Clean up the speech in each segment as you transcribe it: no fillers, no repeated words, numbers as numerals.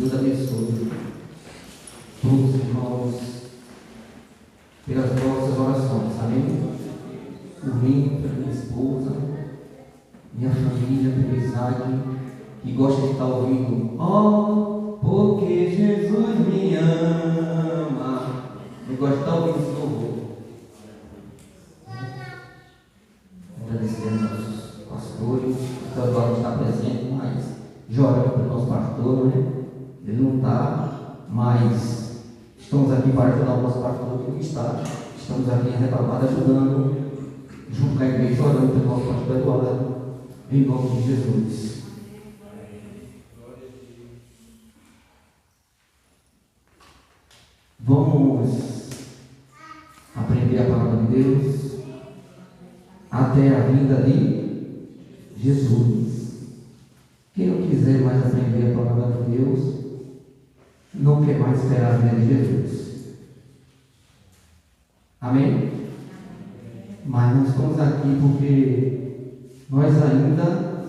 Deus abençoe todos os irmãos pelas nossas orações, amém? Por mim, pela minha esposa, minha família, pelo Isaac, que gosta de estar ouvindo, oh, porque Jesus me ama. Eu gosto de estar ouvindo esse louvor. Agradecendo aos nossos pastores, que agora não está presente, mas chorando pelo nosso pastor, né? Ele não está, mas estamos aqui para ajudar o nosso pastor que está. Estamos aqui em retaguarda ajudando, junto com a igreja, orando pelo nosso pastor Eduardo, em nome de Jesus. Vamos aprender a palavra de Deus até a vinda de Jesus. Quem não quiser mais aprender a palavra de Deus, não quer mais esperar a vinda de Jesus. Amém? Mas nós estamos aqui porque nós ainda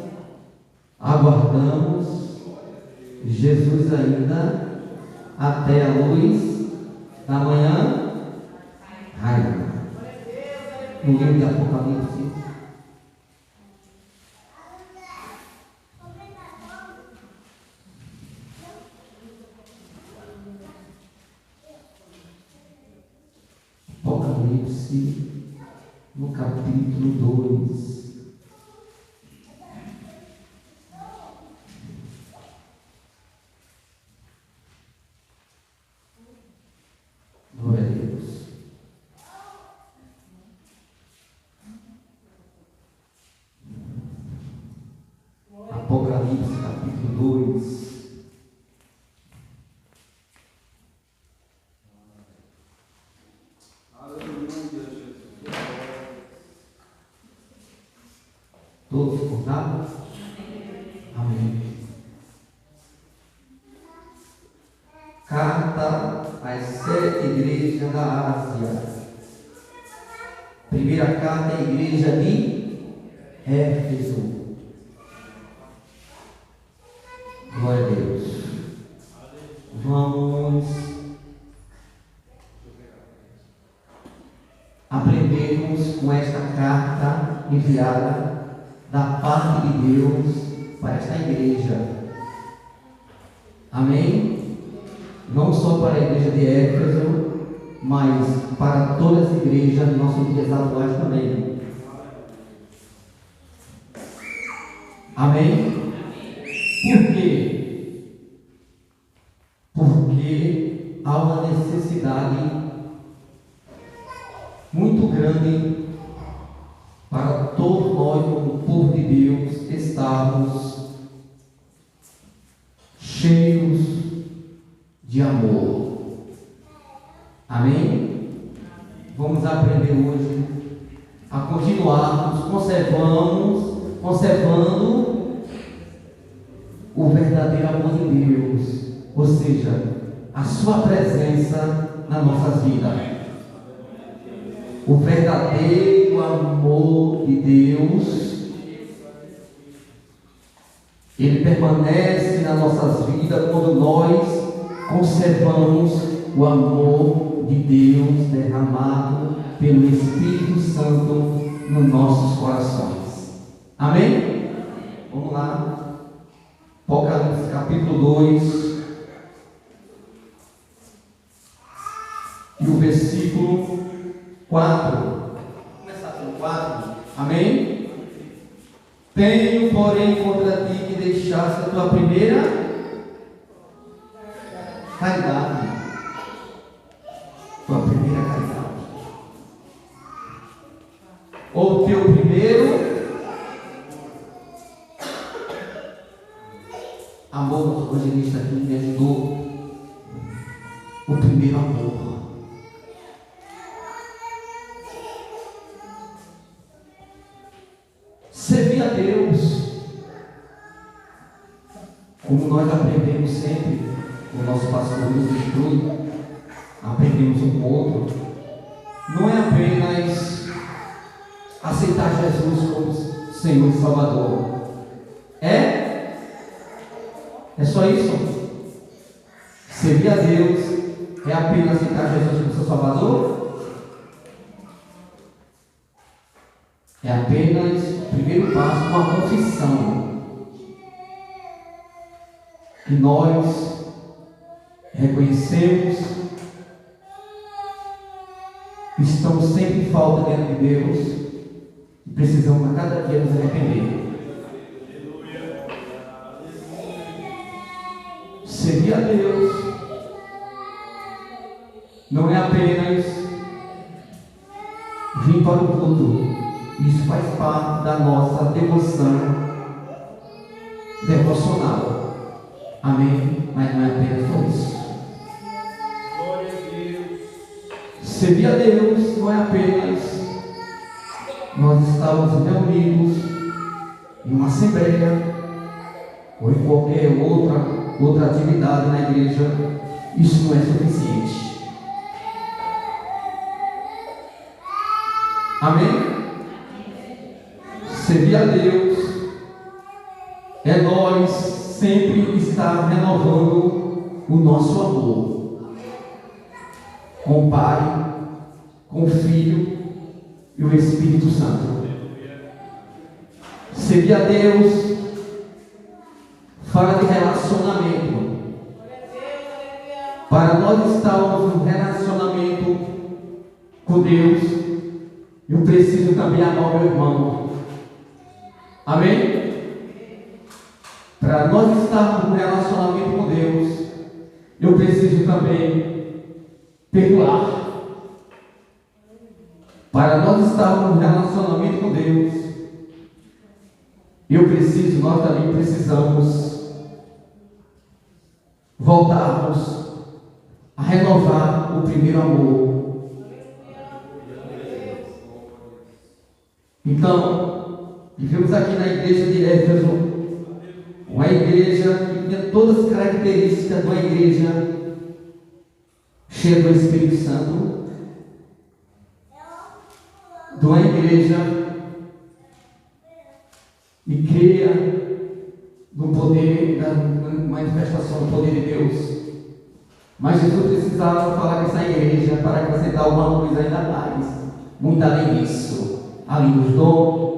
aguardamos Jesus ainda até a luz da manhã raiar. No livro de Apocalipse, no capítulo 2. Glória a Deus. Apocalipse, capítulo 2. Todos contados? Amém. Carta às 7 igrejas da Ásia. Primeira carta à igreja de Éfeso. Glória a Deus. Vamos aprendermos com esta carta enviada da parte de Deus para esta igreja. Amém? Não só para a igreja de Éfeso, mas para todas as igrejas dos nossos dias atuais também. Amém? Por quê? Porque há uma necessidade muito grande para todos nós, como povo de Deus, estarmos cheios de amor. Amém? Vamos aprender hoje a continuarmos conservando o verdadeiro amor de Deus, ou seja, a sua presença nas nossas vidas. O verdadeiro amor de Deus, ele permanece nas nossas vidas quando nós conservamos o amor de Deus derramado pelo Espírito Santo nos nossos corações. Amém? Vamos lá. Apocalipse capítulo 2 e o versículo 4. Vamos começar pelo 4. Amém? Tenho, porém, contra ti que deixaste a tua primeira caridade. Tua primeira caridade. Ou teu primeiro amor. O evangelista aqui me ajudou. O primeiro amor. Servir a Deus, como nós aprendemos sempre, o nosso pastor nos instrui, aprendemos um com o outro, não é apenas aceitar Jesus como Senhor e Salvador. É só isso? servir a Deus é apenas aceitar Jesus como seu Salvador? É apenas o primeiro passo, uma confissão. Que nós reconhecemos que estamos sempre em falta diante de Deus e precisamos a cada dia nos arrepender. Servir a Deus não é apenas vir para o culto. Isso faz parte da nossa devocional. Amém? Mas não é apenas por isso. Glória a Deus. Servir a Deus não é apenas nós estarmos reunidos em uma assembleia ou em qualquer outra atividade na igreja. Isso não é suficiente. Amém? Servir a Deus é nós sempre estar renovando o nosso amor com o Pai, com o Filho e o Espírito Santo. Servir a Deus fala de relacionamento. Para nós estarmos no relacionamento com Deus, eu preciso também amar o meu irmão. Amém? Para nós estarmos no relacionamento com Deus, eu preciso também perdoar. Para nós estarmos no relacionamento com Deus, nós também precisamos voltarmos a renovar o primeiro amor. Então, vivemos aqui na igreja de Éfeso, uma igreja que tinha todas as características de uma igreja cheia do Espírito Santo, de uma igreja que creia no poder, da manifestação do poder de Deus. Mas Jesus precisava falar com essa igreja para acrescentar alguma coisa ainda mais, muito além disso, além dos dons,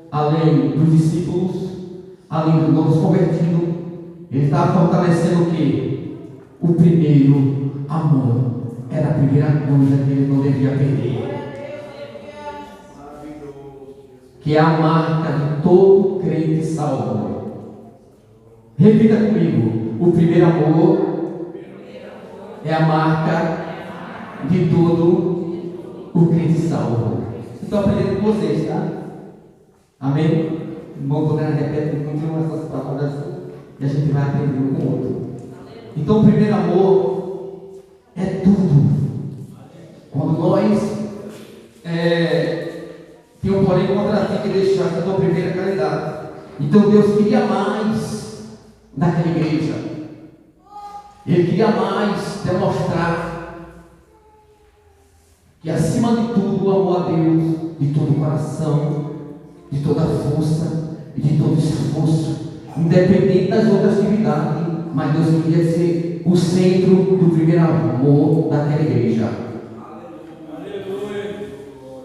além dos discípulos, além dos novos convertidos. Ele estava fortalecendo o quê? O primeiro amor. Era a primeira coisa que ele não devia perder, que é a marca de todo crente salvo. Repita comigo: o primeiro amor é a marca de todo o crente salvo. Estou aprendendo com vocês, tá? Amém? Irmão, quando ela repete, continua essas palavras e a gente vai aprendendo com o outro. Então, o primeiro amor é tudo. Quando nós tem um porém contra ti que deixaste a tua primeira caridade. Então Deus queria mais daquela igreja. Ele queria mais demonstrar que acima de tudo o amor a Deus, de todo o coração, de toda a força e de todo o esforço, independente das outras atividades, mas Deus queria ser o centro do primeiro amor daquela igreja.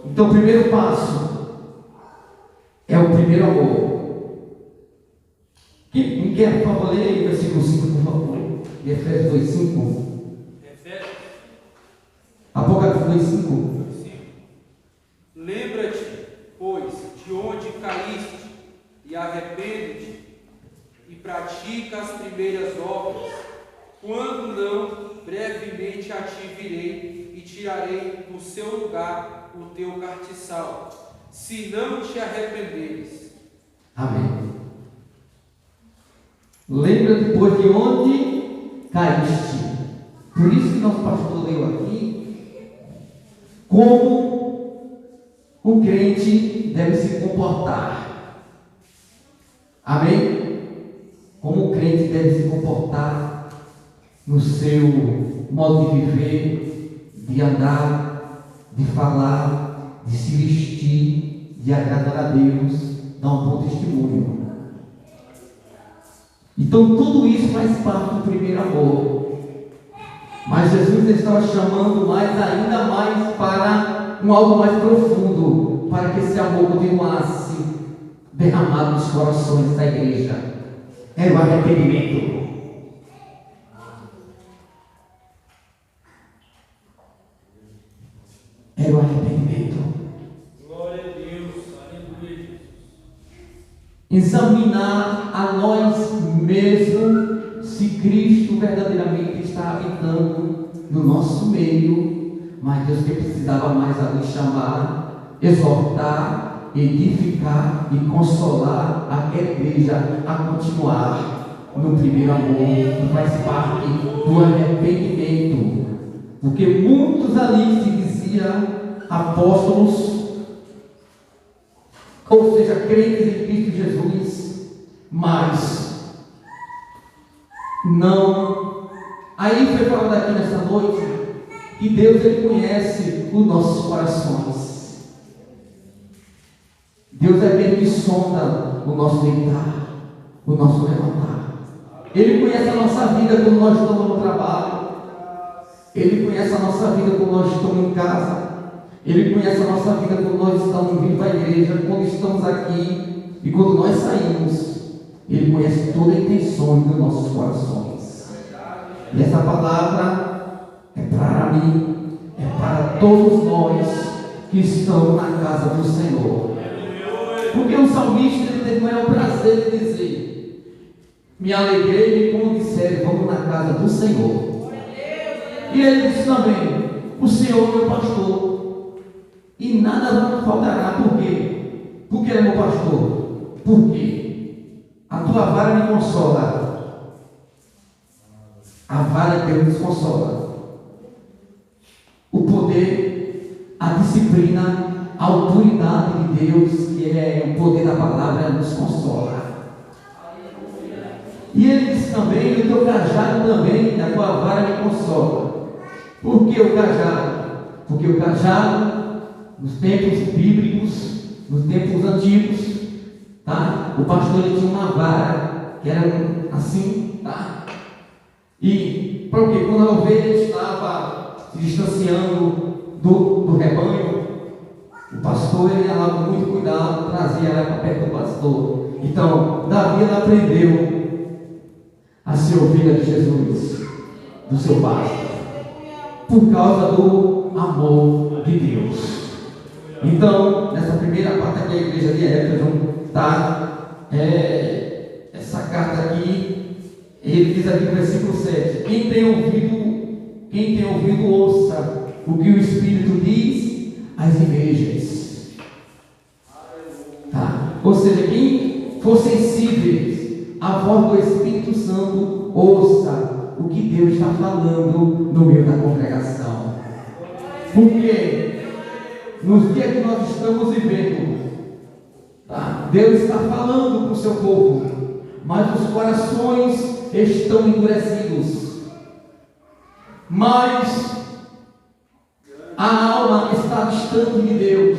Então o primeiro passo é o primeiro amor. Quem quer, por favor, leia aí o versículo 5, por favor. De Efésios 2:5. Apocalipse 2:5. Lembra-te, pois, de onde caíste, e arrepende-te, e pratica as primeiras obras. Quando não, brevemente a ti virei, e tirarei do seu lugar o teu cartiçal, se não te arrependeres. Amém. Lembra depois de onde caíste. Por isso que nosso pastor leu aqui como o crente deve se comportar. Amém? Como o crente deve se comportar no seu modo de viver, de andar, de falar, de se vestir, de agradar a Deus, dar um bom testemunho. Então tudo isso faz parte do primeiro amor. Mas Jesus estava chamando ainda mais para um algo mais profundo, para que esse amor continuasse derramado nos corações da igreja. Era o arrependimento. Era o arrependimento. Glória a Deus, aleluia. Examinar a nós mesmos se Cristo verdadeiramente está habitando no nosso meio, mas Deus que precisava mais a nos chamar, exortar, edificar e consolar aquela igreja a continuar no primeiro amor, que faz parte do arrependimento, porque muitos ali se diziam apóstolos, ou seja, crentes em Cristo Jesus, mas não. Aí foi falado aqui nessa noite que Deus, Ele conhece os nossos corações. Deus é aquele que sonda o nosso deitar, o nosso levantar. Ele conhece a nossa vida quando nós estamos no trabalho. Ele conhece a nossa vida quando nós estamos em casa. Ele conhece a nossa vida quando nós estamos vindo à igreja, quando estamos aqui e quando nós saímos. Ele conhece todas as intenções dos nossos corações. E essa palavra é para mim, é para todos nós que estamos na casa do Senhor. Porque o salmista, ele teve o maior prazer de dizer: me alegrei quando disseram, vamos na casa do Senhor. E ele disse também: o Senhor é meu pastor e nada faltará. Por quê? Porque ele é meu pastor. Por quê? A tua vara me consola. A vara de Deus nos consola. O poder, a disciplina, a autoridade de Deus, que é o poder da palavra, nos consola. E ele disse também: o teu cajado também, a tua vara me consola. Por que o cajado? Porque o cajado, nos tempos bíblicos, nos tempos antigos, tá? O pastor, ele tinha uma vara que era assim, tá? E por quê? Quando a ovelha estava se distanciando do rebanho, o pastor, ele ia lá com muito cuidado, trazia ela para perto do pastor. Então, Davi, ele aprendeu a ser ovelha de Jesus, do seu pasto, por causa do amor de Deus. Então, nessa primeira parte aqui, a igreja de Éfeso, tá? Essa carta aqui, ele diz aqui no versículo 7: quem tem ouvido, ouça o que o Espírito diz às igrejas. Tá? Ou seja, quem for sensível à voz do Espírito Santo, ouça o que Deus está falando no meio da congregação. Porque nos dias que nós estamos vivendo, tá? Deus está falando para o seu povo, mas os corações estão endurecidos. Mas a alma está distante de Deus,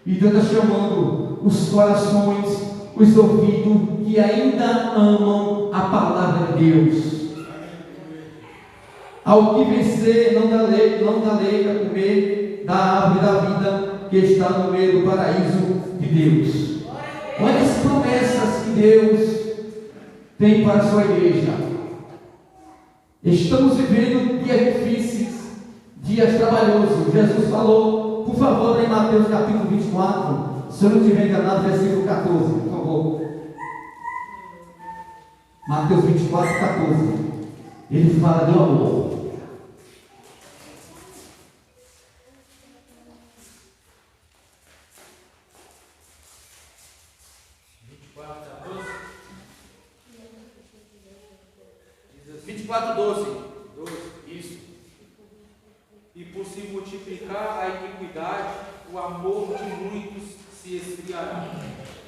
e Deus está chamando os corações, os ouvidos que ainda amam a palavra de Deus. Ao que vencer, não dá lei a comer da árvore da vida que está no meio do paraíso de Deus. Olha as promessas que Deus tem para a sua igreja. Estamos vivendo dias difíceis, dias trabalhosos. Jesus falou, por favor, em Mateus capítulo 24, se eu não estiver enganado, versículo 14, por favor. Mateus 24, 14. Ele fala do amor. Diz 24:12. Isso. E por se multiplicar a iniquidade, o amor de muitos se esfriará.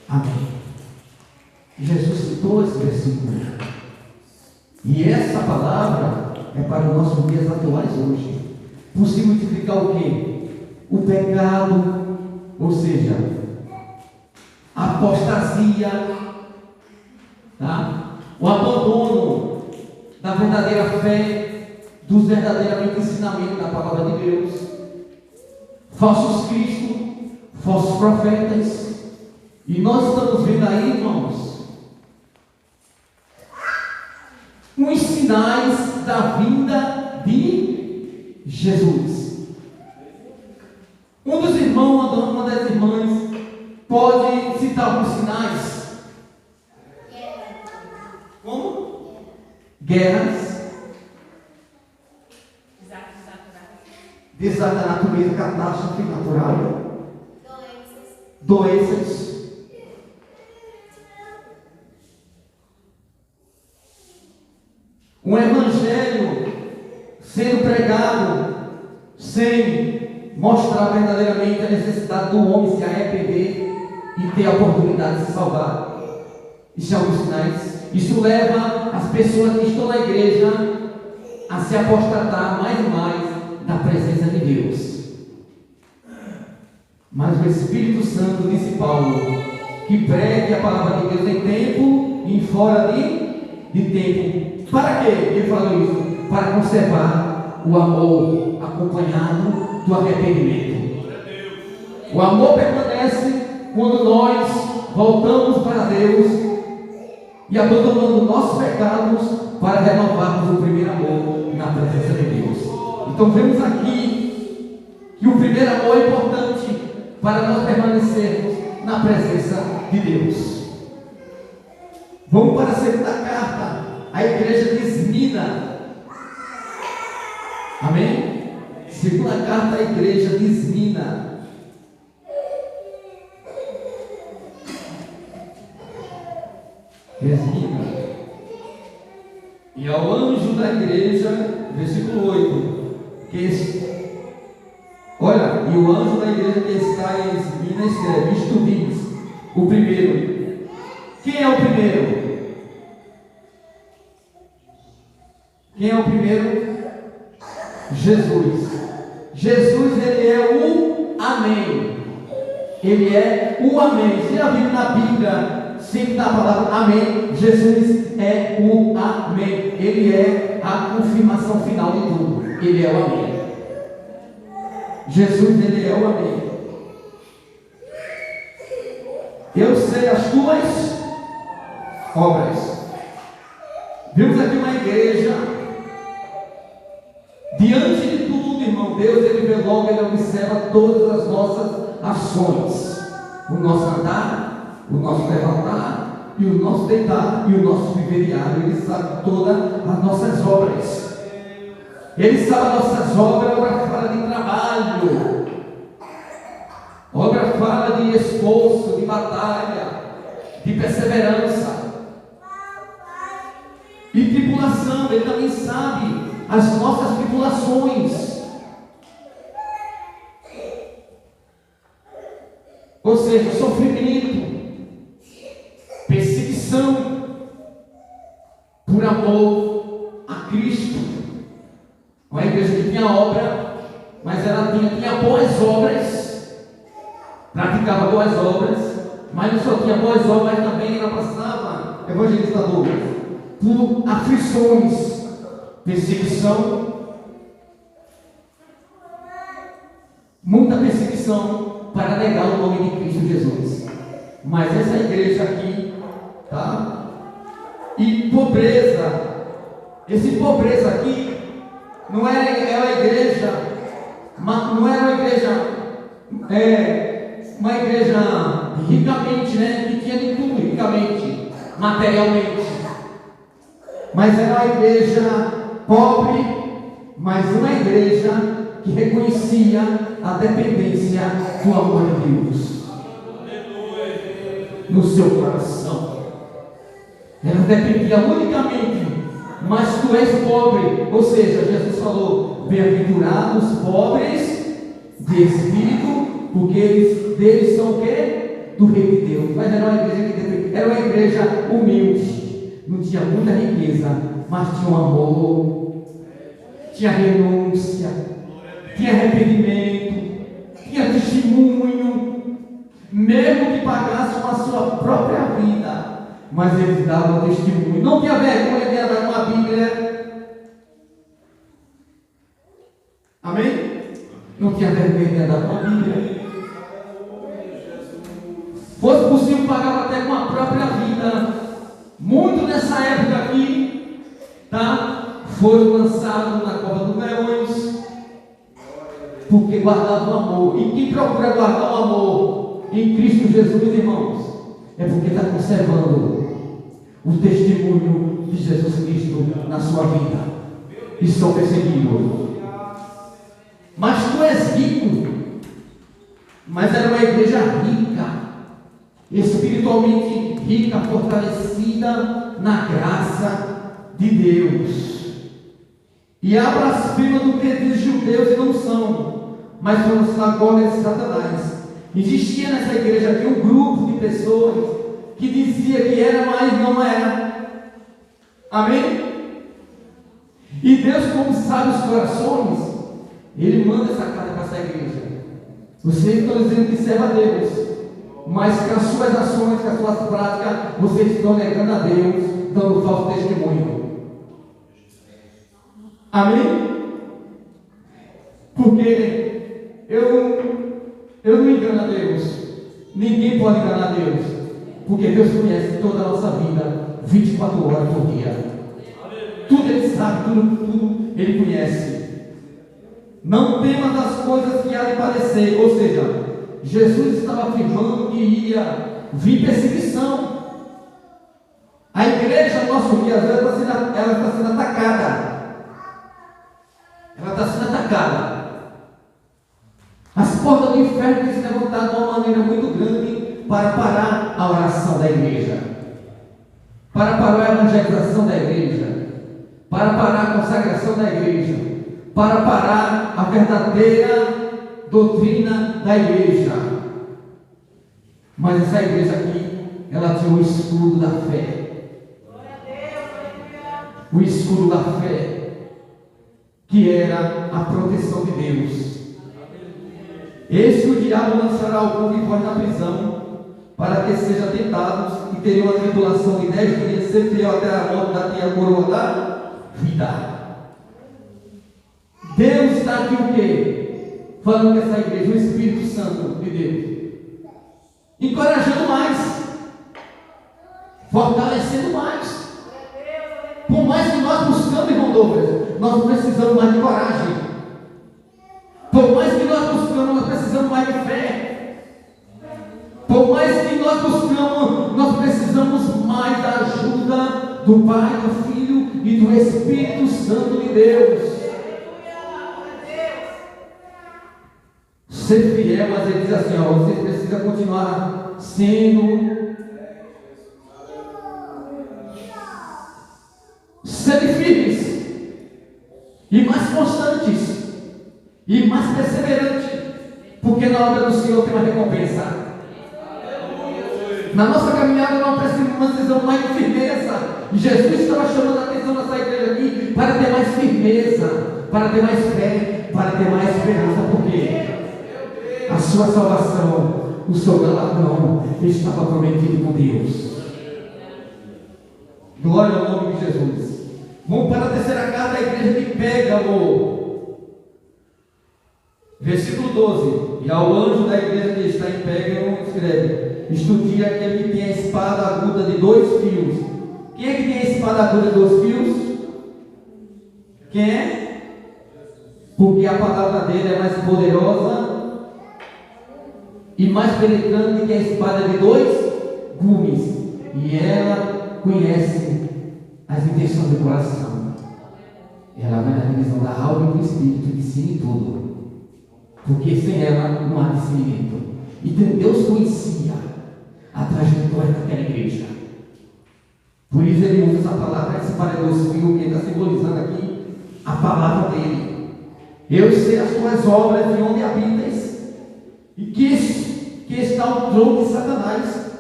Amém. Jesus citou esse versículo. E essa palavra é para os nossos dias atuais hoje. Por se multiplicar o quê? O pecado, ou seja, a apostasia, tá? O abandono da verdadeira fé, dos verdadeiramente ensinamentos da palavra de Deus. Falsos cristos, falsos profetas. E nós estamos vendo aí, irmãos, os sinais da vinda de Jesus. Um dos irmãos, uma das irmãs, pode citar alguns sinais? Como? Guerras. Desastre da natureza, catástrofe natural. Doenças. Um evangelho sendo pregado sem mostrar verdadeiramente a necessidade do homem se arrepender e ter a oportunidade de se salvar. Isso é um dos sinais. Isso leva as pessoas que estão na igreja a se apostatar mais e mais da presença de Deus. Mas o Espírito Santo, disse Paulo, que pregue a palavra de Deus em tempo e fora de tempo. Para quê? Ele falou isso. Para conservar o amor acompanhado do arrependimento. O amor permanece quando nós voltamos para Deus e abandonamos nossos pecados para renovarmos o primeiro amor na presença de Deus. Então vemos aqui que o primeiro amor é importante para nós permanecermos na presença de Deus. Vamos para a segunda carta, a igreja de Esmina. Amém? Segunda carta, a igreja de Esmina. Esmina. E ao anjo da igreja, versículo 8. Olha, e o anjo da igreja que está em Esmina escreve: isto diz, o primeiro. Quem é o primeiro? Quem é o primeiro? Jesus. Jesus, ele é o Amém. Ele é o Amém. Você já viu na Bíblia, sempre na palavra Amém? Jesus é o Amém. Ele é a confirmação final de tudo. Ele é o Amém. Jesus, ele é o Amém. Eu sei as tuas obras. Vimos aqui uma igreja. Diante de tudo, irmão, Deus, ele vê logo, ele observa todas as nossas ações. O nosso andar, o nosso levantar, e o nosso deitar, e o nosso viver diário. Ele sabe todas as nossas obras. Ele sabe as nossas obras. Obra fala de trabalho, obra fala de esforço, de batalha, de perseverança e tribulação. Ele também sabe as nossas tribulações. Ou seja, sofrimento, perseguição por amor a Cristo. Uma igreja que tinha obra, mas ela tinha boas obras, praticava boas obras, mas não só tinha boas obras, também ela passava, evangelista Douglas, por aflições, perseguição, muita perseguição para negar o nome de Cristo Jesus. Mas essa igreja aqui, tá? E pobreza, esse pobreza aqui não era uma igreja, não era uma igreja ricamente, né? Que tinha de tudo, ricamente, materialmente. Mas era uma igreja pobre, mas uma igreja que reconhecia a dependência do amor de Deus no seu coração. Ela dependia unicamente, mas tu és pobre. Ou seja, Jesus falou: bem-aventurados os pobres de espírito, porque deles são o quê? Do reino de Deus. Mas era uma igreja que era uma igreja humilde, não tinha muita riqueza, mas tinha um amor, tinha renúncia, tinha arrependimento, tinha testemunho, mesmo que pagasse com a sua própria vida, mas eles davam testemunho. Não tinha vergonha de andar com a Bíblia, Amém? Não tinha vergonha de andar com a Bíblia. Se fosse possível, pagava até com a própria vida. Muito nessa época aqui, tá? Foram lançados na cova dos leões, porque guardavam o amor. E quem procura guardar o amor em Cristo Jesus, irmãos, é porque está conservando o testemunho de Jesus Cristo na sua vida. E são perseguidos. Mas tu és rico. Mas era uma igreja rica, espiritualmente rica, fortalecida na graça de Deus. E a blasfema do que diz judeus e não são, mas foram sinagogas de Satanás. Existia nessa igreja aqui um grupo de pessoas que dizia que era, mas não era. Amém? E Deus, como sabe os corações, Ele manda essa carta para essa igreja. Vocês estão dizendo que serve a Deus, mas com as suas ações, com as suas práticas, vocês estão negando a Deus, dando falso testemunho. Amém? Porque eu não engano a Deus. Ninguém pode enganar a Deus, porque Deus conhece toda a nossa vida 24 horas por dia. Tudo Ele sabe, tudo Ele conhece. Não temas das coisas que há de padecer. Ou seja, Jesus estava afirmando que ia vir perseguição. A igreja, nosso dia, ela está sendo atacada. Ela está sendo atacada. As portas do inferno têm se levantado de uma maneira muito grande para parar a oração da igreja, para parar a evangelização da igreja, para parar a consagração da igreja, para parar a verdadeira doutrina da igreja. Mas essa igreja aqui, ela tinha o escudo da fé. O escudo da fé, que era a proteção de Deus. Eis que o diabo lançará algum de vós na prisão, para que sejam tentados, e terão a tribulação de 10 dias, ser fiel até a morte, da tia coroa da vida. Deus está aqui o quê? Falando que essa igreja, o Espírito Santo de Deus, encorajando mais, fortalecendo mais. Por mais que nós buscamos, irmão Douglas, nós precisamos mais de coragem. Por mais que nós buscamos, nós precisamos mais de fé. Por mais que nós buscamos, nós precisamos mais da ajuda do Pai, do Filho e do Espírito Santo de Deus. Ser fiel, mas ele diz assim, ó, você precisa continuar sendo firmes e mais constantes e mais perseverantes, porque na obra do Senhor tem uma recompensa. Na nossa caminhada nós precisamos mais de firmeza, e Jesus estava chamando a atenção dessa igreja aqui para ter mais firmeza, para ter mais fé, para ter mais esperança, porque a sua salvação, o seu galardão estava prometido por Deus. Glória ao nome de Jesus. Vamos para a terceira carta da igreja de Pérgamo, versículo 12. E ao anjo da igreja que está em Pérgamo escreve: estudie aquele que tem a espada aguda de 2 fios. Quem é que tem a espada aguda de 2 fios? Quem é? Porque a palavra dele é mais poderosa e mais penetrante que a espada de 2 gumes, e ela conhece as intenções do coração. Ela vai na divisão da alma e do espírito, e discerne tudo, porque sem ela não há discernimento. Então Deus conhecia a trajetória daquela igreja, por isso ele usa essa palavra, esse paredoso fio, que ele está simbolizando aqui a palavra dele. Eu sei as tuas obras, de onde habitas, e que está o trono de Satanás,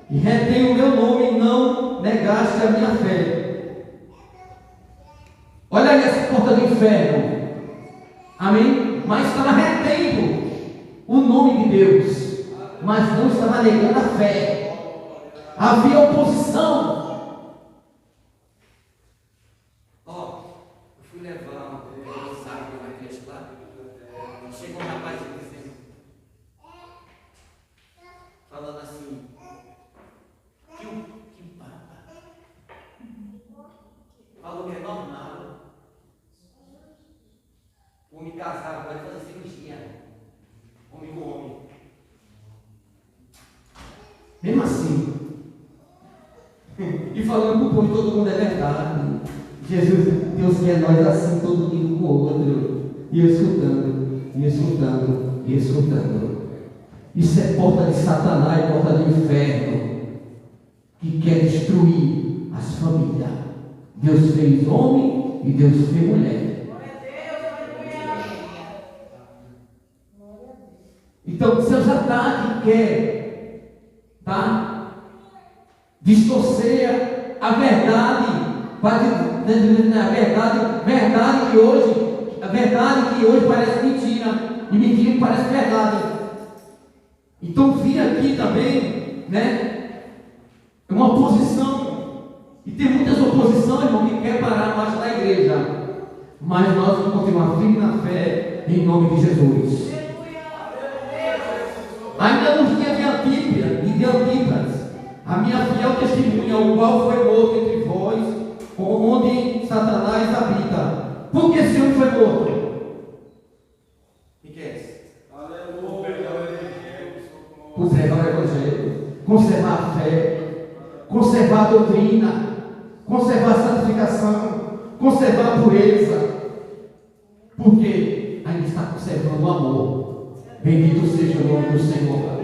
e retém o meu nome, e não negaste a minha fé. Olha aí essa porta do inferno. Amém? Mas estava retendo o nome de Deus, mas não estava negando a fé. Havia oposição. Eu fui levar um saco de uma igreja lá, Chegou um rapaz dizendo, falando assim, que o Papa falou que é normal o homem casado vai fazer cirurgia, homem com homem. Mesmo assim, e falando para o povo, todo mundo é verdade. Jesus, Deus quer nós assim, todo mundo com o outro, e eu escutando, e escutando, e escutando. Isso é porta de Satanás, porta do inferno, que quer destruir as famílias. Deus fez homem e Deus fez mulher. Então, se eu já quer, tá? Distorcer a verdade, verdade que hoje parece mentira, e mentira que parece verdade. Então, vir aqui também, né? É uma oposição, e tem muitas oposições, irmão, que quer parar a marcha da igreja, mas nós vamos continuar firmes na fé, em nome de Jesus. Ainda nos dias de Antipas, a minha fiel testemunha, o qual foi morto entre vós, onde Satanás habita. Por que esse homem foi morto? Por pregar o Evangelho, conservar a fé, conservar a doutrina, conservar a santificação, conservar a pureza, porque ainda está conservando o amor. Bendito seja o nome do Senhor.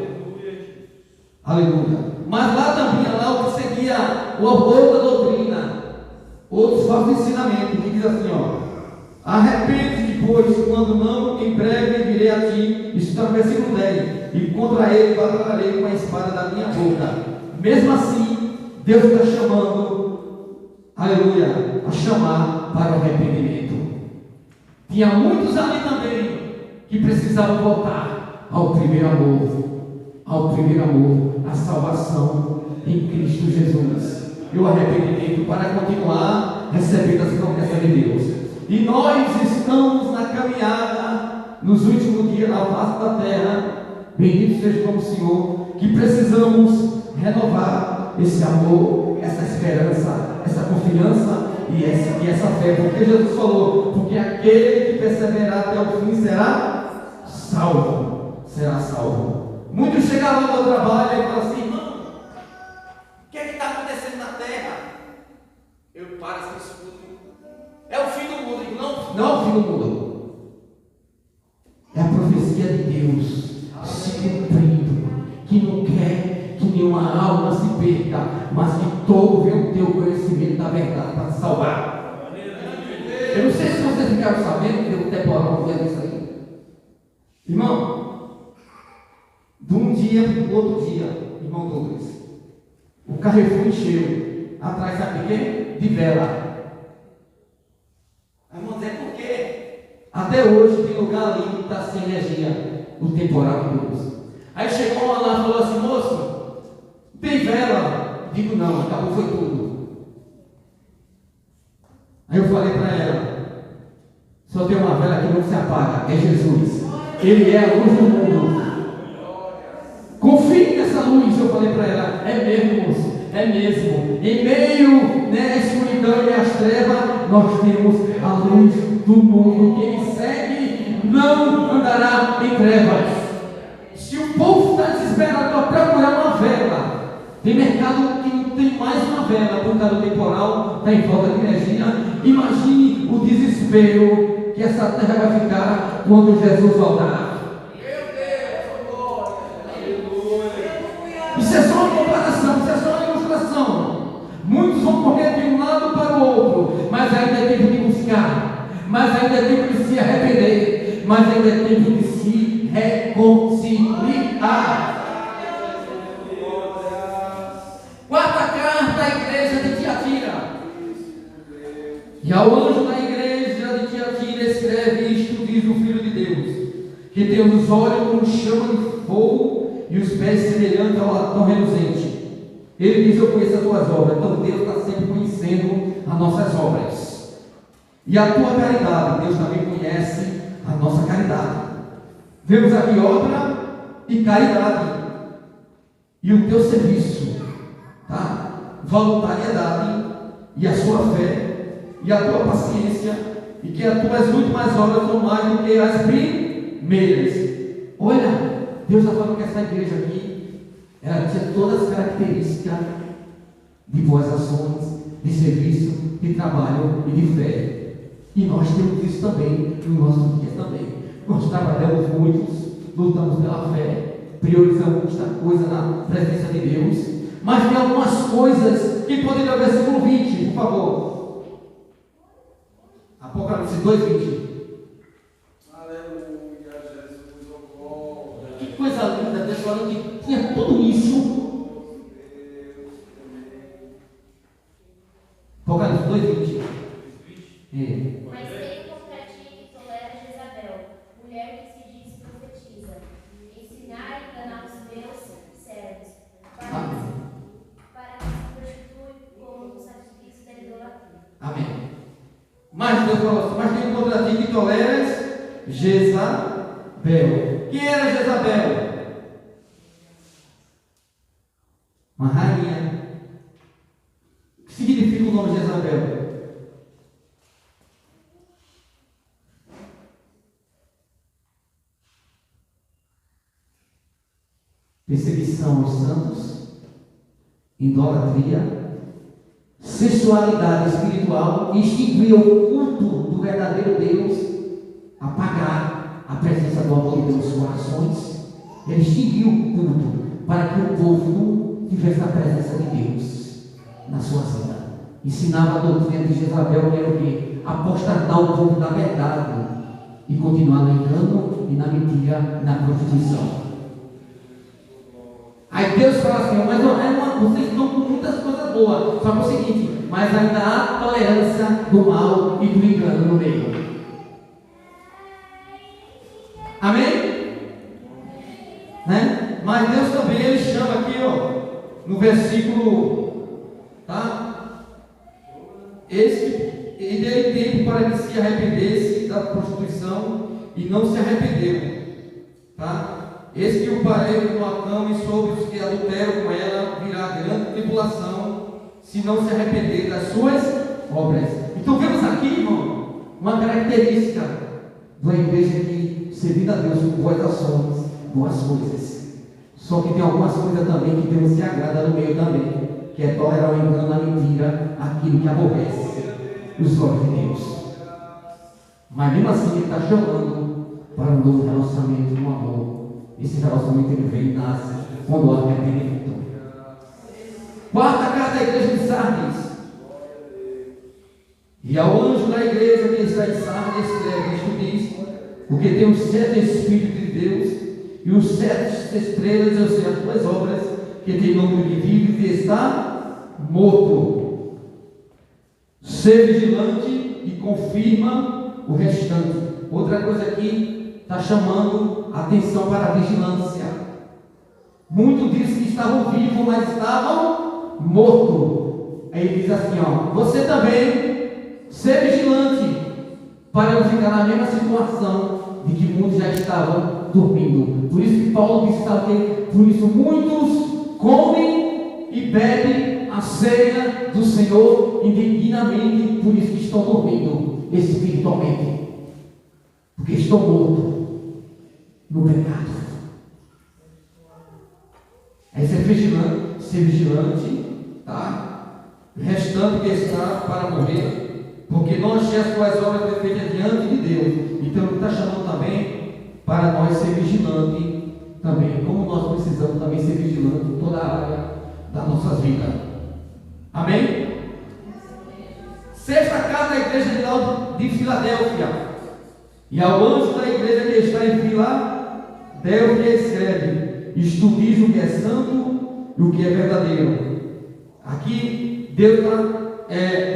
Aleluia. Mas lá também, lá o que seguia outra doutrina, outros falsos ensinamentos, que diz assim, ó: arrepende-te, pois, quando não, em breve virei a ti. Isso está no versículo 10. E contra ele batalharei com a espada da minha boca. Mesmo assim, Deus está chamando, aleluia, a chamar para o arrependimento. Tinha muitos ali também que precisavam voltar ao primeiro amor, a salvação em Cristo Jesus e o arrependimento para continuar recebendo as promessas de Deus. E nós estamos na caminhada nos últimos dias na face da terra. Bendito seja como o Senhor, que precisamos renovar esse amor, essa esperança, essa confiança e essa fé, porque Jesus falou: porque aquele que perseverar até o fim será salvo. Muitos chegaram ao meu trabalho e falam assim: irmão, o que é que está acontecendo na terra? Eu paro e escuto: é o fim do mundo. Eu digo: não é o fim do mundo, é a profecia de Deus se cumprindo, que não quer que nenhuma alma se perca, mas que todo venha ter o conhecimento da verdade para se salvar. Eu não sei se vocês ficaram sabendo que o temporal fez isso aí, irmão. De um dia para o outro dia, irmão Douglas, o Carrefour encheu. Atrás, sabe de quê? De vela. Aí vamos dizer por quê? Até hoje tem lugar ali que está sem energia. O temporal de Deus. Aí chegou uma lá e falou assim: moço, tem vela? Digo: não, acabou, foi tudo. Aí eu falei para ela: só tem uma vela que não se apaga, é Jesus. Ele é a luz do mundo. Confie nessa luz. Eu falei para ela: é mesmo, moço, é mesmo. Em meio, né, à escuridão e às trevas, nós temos a luz do mundo. Quem segue não andará em trevas. Se o povo está desesperado para procurar uma vela, tem mercado que não tem mais uma vela por causa do temporal, está em falta de energia. Imagine o desespero que essa terra vai ficar quando Jesus voltar. Isso é só uma comparação, isso é só uma ilustração. Muitos vão correr de um lado para o outro, mas ainda é tempo de buscar, mas ainda é tempo de se arrepender, mas ainda é tempo de se reconciliar. Quarta carta à igreja de Tiatira. E ao anjo da igreja de Tiatira escreve isto: diz o Filho de Deus, que tem os olhos como chama de fogo e os pés semelhantes ao latão reluzente. Ele diz: eu conheço as tuas obras. Então Deus está sempre conhecendo as nossas obras. E a tua caridade, Deus também conhece a nossa caridade. Vemos aqui obra e caridade. E o teu serviço, tá? Voluntariedade e a sua fé e a tua paciência, e que as tuas últimas obras são mais do que as primeiras. Olha, Deus está falando que essa igreja aqui, ela tinha todas as características de boas ações, de serviço, de trabalho e de fé. E nós temos isso também no nosso dia também. Nós trabalhamos muito, lutamos pela fé, priorizamos muita coisa na presença de Deus, mas tem algumas coisas que poderiam ver versículo 20, por favor. Apocalipse 2:20. Aleluia, Jesus, oh glória. Que coisa linda, Deus falando que tinha tudo isso. Apocalipse 2:20. Mas tenho contra ti que toleras Jezabel, mulher que se diz profetiza, ensinar e enganar os meus servos, para que se prostitui como o sacrifício da idolatria. Amém. Mas Deus falou assim: mas tenho contra ti que toleras Jezabel. Quem era Jezabel? Uma rainha. O que significa o nome Jezabel? Perseguição aos santos, idolatria, sensualidade espiritual, extinguir o culto do verdadeiro Deus, apagar a presença do amor de Deus nos corações. Ele extinguiu o culto para que o povo não tivesse a presença de Deus na sua vida. Ensinava a doutrina de Jezabel, que era o quê? Apostatar o povo da verdade e continuar no engano e na mentira, na prostituição. Aí Deus fala assim: mas vocês estão com muitas coisas boas, só que é o seguinte, mas ainda há tolerância do mal e do engano no meio. Amém? Né? Mas Deus também, Ele chama aqui, ó, no versículo, tá? Esse, Ele deu tempo para que se arrependesse da prostituição e não se arrependeram, tá? Eis que o parei do Acão e sobre os que adulteram com ela virá grande tribulação, se não se arrepender das suas obras. Então vemos aqui, irmão, uma característica da igreja que servir a Deus com boas ações, boas coisas. Só que tem algumas coisas também que Deus se agrada no meio também, que é tolerar o engano, a mentira, aquilo que aborrece os olhos de Deus. Mas mesmo assim Ele está chamando para um novo relacionamento, um amor. Esse relacionamento ele vem e nasce quando há arrependimento. Quarta carta da igreja de Sardes. E ao anjo da igreja que está em Sardes escreve: isto diz, porque tem os 7 Espíritos de Deus e os 7 estrelas, eu sei as tuas obras, que tem nome de vive e está morto. Ser vigilante e confirma o restante. Outra coisa aqui, está chamando a atenção para a vigilância. Muitos dizem que estavam vivos, mas estavam mortos. Aí ele diz assim: ó, você também ser vigilante, para não ficar na mesma situação de que muitos já estavam dormindo. Por isso que Paulo disse que por isso muitos comem e bebem a ceia do Senhor indignamente, por isso que estão dormindo espiritualmente, porque estão mortos no pecado. É ser vigilante, tá? Restante que está para morrer, porque não achei as tuas obras perfeitas diante de Deus. Então Ele está chamando também para nós ser vigilante também, como nós precisamos também ser vigilante em toda a área das nossas vidas. Amém? Sexta carta da igreja de Filadélfia. E ao anjo da igreja que está em Filadélfia escreve: isto diz o que é santo e o que é verdadeiro. Aqui Deus está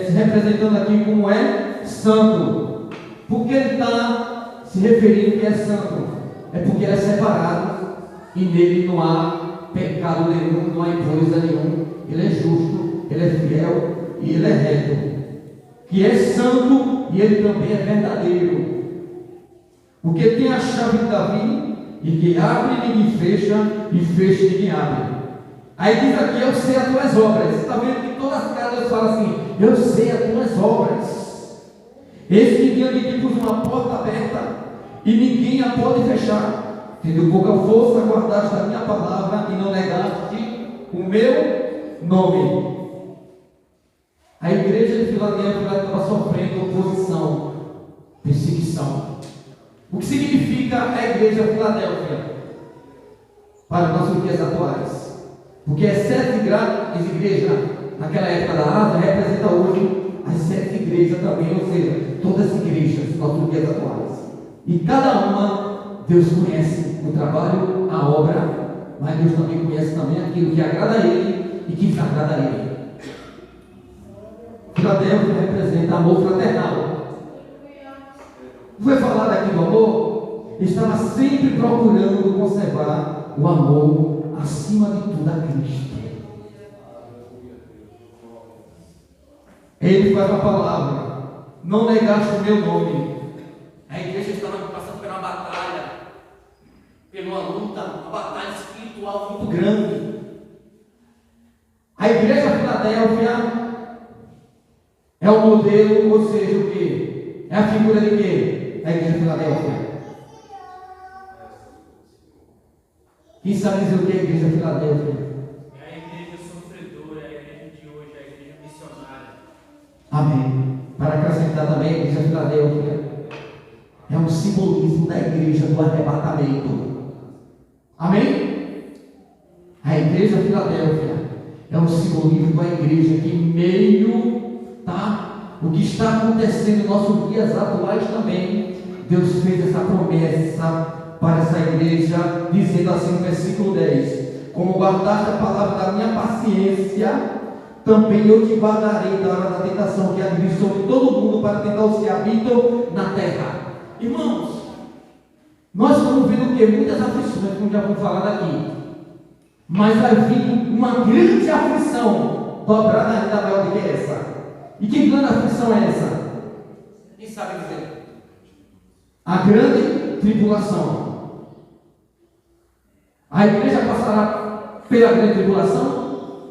se representando aqui como é santo. Por que Ele está se referindo que é santo? É porque Ele é separado e nele não há pecado nenhum, não há impureza nenhuma. Ele é justo, Ele é fiel e Ele é reto. Que é santo e Ele também é verdadeiro. Porque tem a chave de Davi, que abre e ninguém fecha, e fecha e ninguém abre. Aí diz aqui, eu sei as tuas obras. Está vendo que todas as casas falam assim, eu sei as tuas obras. Eis que diante de ti pus uma porta aberta, e ninguém a pode fechar. Tendo pouca força, guardaste a minha palavra, e não negaste o meu nome. A igreja de Filadélfia estava sofrendo oposição, perseguição. O que significa a igreja de Filadélfia para os nossos dias atuais? Porque as 7 igrejas naquela época da Ásia representa hoje as 7 igrejas também, ou seja, todas as igrejas dos nossos dias atuais. E cada uma, Deus conhece o trabalho, a obra, mas Deus também conhece também aquilo que agrada a Ele e que desagrada a Ele. Filadélfia representa amor fraternal. Foi falado aqui do amor? Estava sempre procurando conservar o amor acima de tudo a Cristo. Ele faz a palavra, não negaste o meu nome. A igreja estava passando por uma batalha, por uma luta, uma batalha espiritual muito grande. A igreja de Filadélfia é o modelo, ou seja, o quê? É a figura de quê? A igreja de Filadélfia. Quem sabe dizer o que é a igreja de Filadélfia? É a igreja sofredora, é a igreja de hoje, é a igreja missionária. Amém. Para acrescentar também, a igreja de Filadélfia é um simbolismo da igreja do arrebatamento. Amém? A igreja de Filadélfia é um simbolismo da igreja que em meio, tá? O que está acontecendo em nossos dias atuais também, Deus fez essa promessa para essa igreja, dizendo assim no versículo 10: como guardaste a palavra da minha paciência, também eu te guardarei da hora da tentação que há de vir sobre todo mundo para tentar os que habitam na terra. Irmãos, nós estamos vendo o que? Muitas aflições, como já vamos falar daqui, mas vai vir uma grande aflição dobrada ainda maior do que essa. E que grande aflição é essa? Quem sabe dizer? A grande tribulação. A igreja passará pela grande tribulação?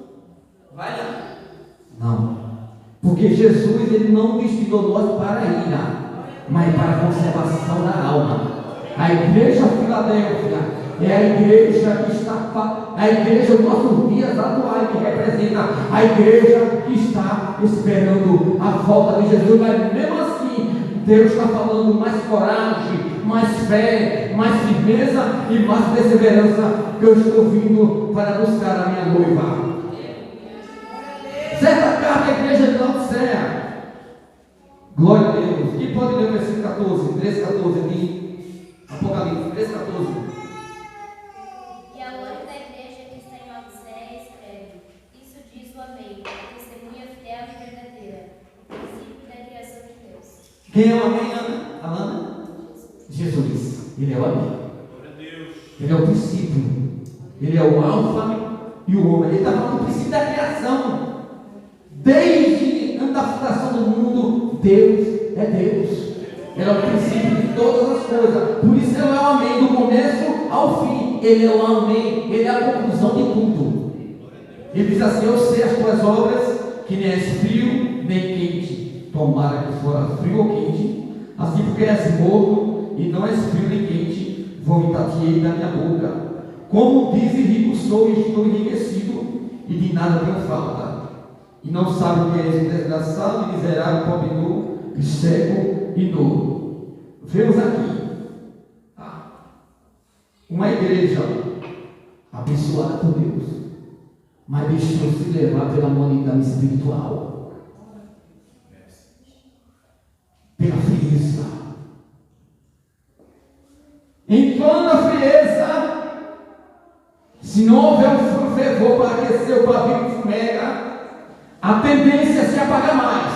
Vai lá. Não. Porque Jesus, ele não destinou nós para a ira, mas para a conservação da alma. A igreja de Filadélfia é a igreja que está, a igreja dos nossos dias atuais, que representa a igreja que está esperando a volta de Jesus. Mas mesmo assim, Deus está falando mais coragem, mais fé, mais firmeza e mais perseverança, que eu estou vindo para buscar a minha noiva. Certa carta à igreja de Laodiceia. Glória a Deus. Quem pode ler o versículo 14, 13, 14 aqui? Apocalipse 13, 14. E a outra da igreja que está em Laodiceia escreve: isso diz o Amém, a testemunha fiel e verdadeira, o princípio da criação de Deus. Quem é o Amém, Ana? Alana? Jesus. Ele é o Amém. Ele é o princípio. Ele é o alfa e o ômega. Ele está falando do princípio da criação. Desde antes da fundação do mundo, Deus é Deus. Ele é o princípio de todas as coisas. Por isso ele é o Amém, do começo ao fim. Ele é o Amém. Ele é a conclusão de tudo. Ele diz assim: eu sei as tuas obras, que nem és frio nem quente. Tomara que fora frio ou quente. Assim, porque és morto e não és frio nem quente, vomitar-te-ei da minha boca. Como diz, rico sou e estou enriquecido, e de nada tenho falta. E não sabe o que és, desgraçado e miserável, pobre nu, e cego e nu. Vemos aqui uma igreja abençoada por Deus, mas deixou-se levar pela humanidade espiritual, pela frieza. Enquanto a frieza, se não houver um fervor para aquecer o pavio de fumega, a tendência é se apagar mais.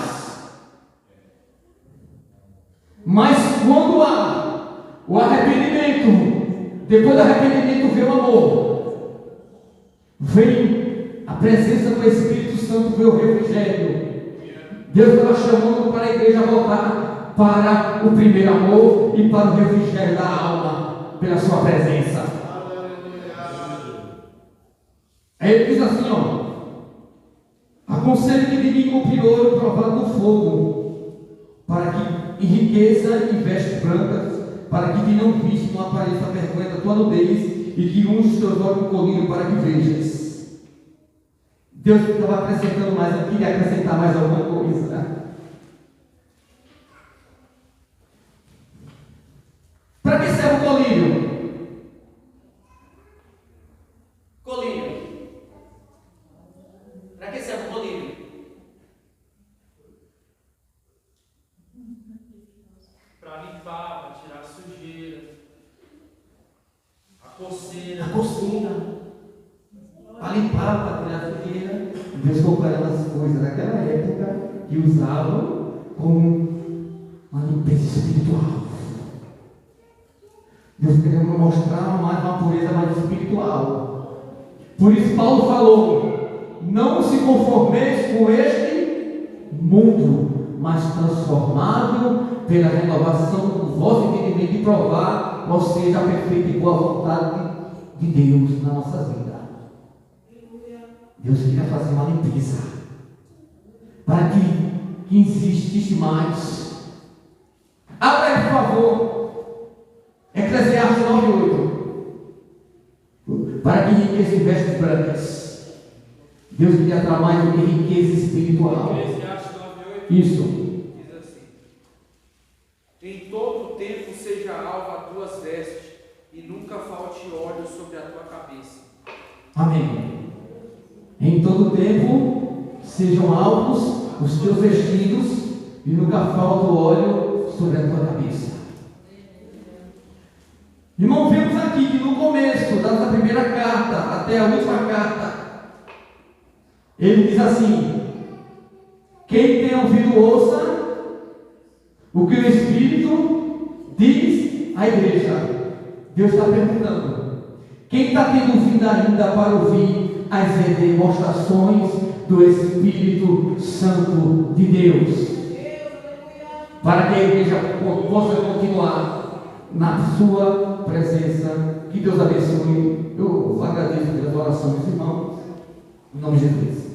Mas quando há o arrependimento, depois do arrependimento vem o amor, vem a presença do Espírito Santo, vem o refrigério. Deus estava chamando para a igreja voltar para o primeiro amor e para o refrigério da alma. pela sua presença. Aí ele diz assim, ó: aconselho que de mim compre ouro provado no fogo, para que enriqueça e vestes brancas, para que te não viste não apareça a vergonha da tua nudez, e que unge os teus olhos com colírio para que vejas. Deus estava acrescentando mais, eu queria acrescentar mais alguma coisa, né? Para que serve o colírio? Colírio. Para que serve o colírio? Para limpar, para tirar a sujeira, a coceira. A coceira. Para limpar, para tirar a sujeira. Deus comparando as coisas daquela época que usavam como uma limpeza espiritual. Deus queria mostrar mais uma pureza mais espiritual. Por isso Paulo falou: não se conformeis com este mundo, mas transformável pela renovação do vosso entendimento, e provar qual seja a perfeita e boa vontade de Deus na nossa vida. Deus queria fazer uma limpeza para que insistisse mais. Abra aí, por favor, Eclesiastes 9:8. Para que riqueza e vestes brancas. Deus queria dar mais do que riqueza espiritual. Eclesiastes 9:8 Isso. diz assim: em todo o tempo seja alva a tuas vestes, e nunca falte óleo sobre a tua cabeça. Amém. Em todo tempo sejam alvos os teus vestidos, e nunca falta o óleo sobre a tua cabeça. Irmão, vemos aqui que no começo da primeira carta até a última carta, ele diz assim: quem tem ouvido ouça o que o Espírito diz à igreja. Deus está perguntando: quem está tendo ouvido ainda para ouvir as demonstrações do Espírito Santo de Deus, para que a igreja possa continuar na sua presença? Que Deus abençoe. Eu agradeço pelas orações dos irmãos, em nome de Jesus.